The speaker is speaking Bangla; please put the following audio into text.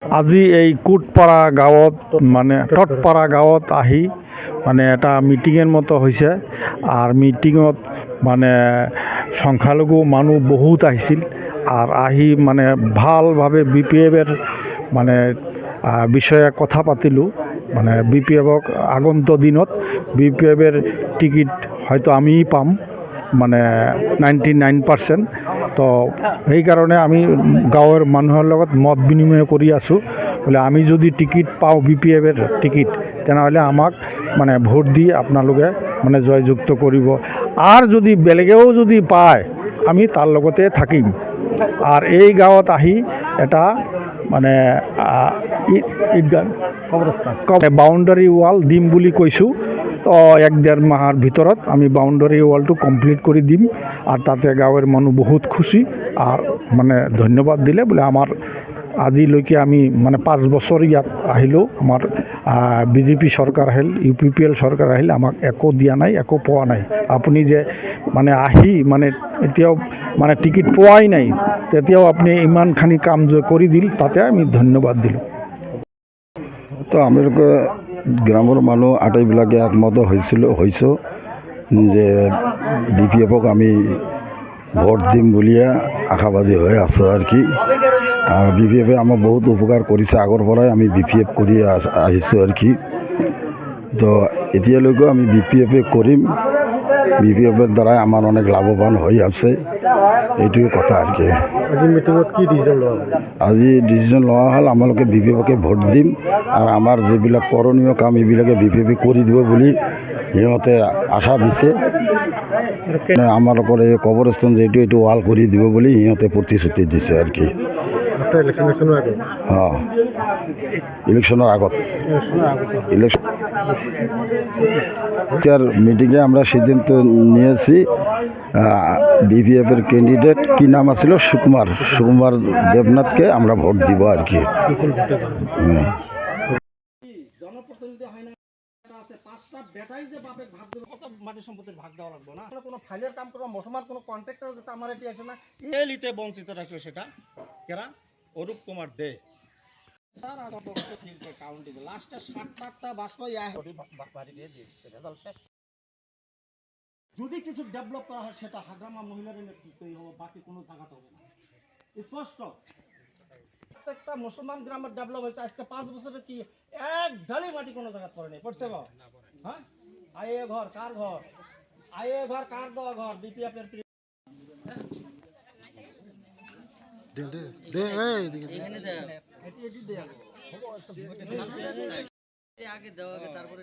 আজি এই কোটপাৰা গাঁৱত মানে টটপাৰা গাঁৱত আহি মানে এটা মিটিঙের মতো হয়েছে। আর মিটিঙত মানে সংখ্যালঘু মানুষ বহুত আহিছিল। আর আহি মানে ভালভাবে বিপিএফের মানে বিষয়ে কথা পাতিলোঁ। মানে বিপিএফক আগন্ত দিনত বিপিএফের টিকিট হয়তো আমিই পাম, মানে 99%। তো সেইকাৰণে আমি গাঁৱৰ মানুহৰ লগত মত বিনিময় কৰি আছোঁ। বোলে আমি যদি টিকিট পাওঁ বিপিএফের টিকিট, তেনেহ'লে আমাক মানে ভোট দি আপোনালোকে মানে জয়যুক্ত কৰিব। আর যদি বেলেগেও যদি পায় আমি তাৰ লগতে থাকিম। আর এই গাঁৱত আহি এটা মানে বাউণ্ডাৰী ৱাল দিম বুলি কৈছোঁ। তো 1-1.5 মাহৰ ভিতৰত আমি বাউণ্ডাৰী ৱালটো কমপ্লিট কৰি দিম। আর তাতে গাঁৱৰ মানুহ বহুত খুশি আর মানে ধন্যবাদ দিলে। বোলে আমার আজিলৈকে আমি মানে 5 বছৰ ইয়াত আহিলোঁ, আমার বিজেপি সরকার আহিল, ইউপিপিএল সরকার আহিল, আমাক একো দিয়া নাই, একো পোৱা নাই। আপুনি যে মানে আহি মানে এতিয়াও মানে টিকিট পোৱাই নাই, তেতিয়াও আপনি ইমানখানি কাম যে কৰি দিল, তাতে আমি ধন্যবাদ দিলোঁ। তো আমিলোকে গ্রামের মানুষ আটাইবিলাকে একমত হয়েছো যে বিপিএফক আমি ভোট দিম বুলিয়ে আশাবাদী হয়ে আছো আর কি। আর বিপিএফে আমার বহুত উপকার করেছে, আগর পৰাই আমি বিপিএফ কৰি আহিছোঁ আর কি। তো এতিয়ালৈকেও আমি বিপিএফে কৰিম। বিপিএফের দ্বারাই আমার অনেক লাভবান হয়ে আছে, এইটোৱে কথা আর কি। আজি ডিসিশন লওয়া হল আমালোকে বিপিএফকে ভোট দিম। আর আমার যেবিলাক করণীয় কাম এইবিলাকে বিপিএফে কৰি দিব বুলি সিহঁতে আশা দিছে। আমালোকৰ এই কবৰস্থান যেটো এইটো ওয়াল কৰি দিব বুলি সিহঁতে প্ৰতিশ্ৰুতি দিছে আর কি। হ্যাঁ, ইলেকশনের আগত ইলেকশন মিটিংয়ে আমরা সিদ্ধান্ত নিয়েছি বিপিএফের ক্যান্ডিডেট কি নাম আছিল, সুকুমার দেবনাথকে আমরা ভোট দিব আর কি। বঞ্চিত রাখলো সেটা কেরা অরূপ কুমার দে স্যার। লাস্টে 7-8টা বাক্স বাড়ি দিয়ে দিয়েছে, রেজাল্ট শেষ। যদি কিছু ডেভেলপ করা হয় সেটা হাগ্রামা মহিলার নেতৃত্বেই হবে, বাকি কোনো জায়গাতে হবে না। স্পষ্ট প্রত্যেকটা মুসলমান গ্রামের ডেভেলপ হয়েছে আজকে 5 বছরে। কি এক ঢালি মাটি কোনো জায়গা পড়ে নেই, পড়ছে গো? হ্যাঁ, আয়ে ঘর কার ঘর, আয়ে ঘর কার দেওয়া ঘর, বিপিএফ এর আগে দেওয়া, তারপরে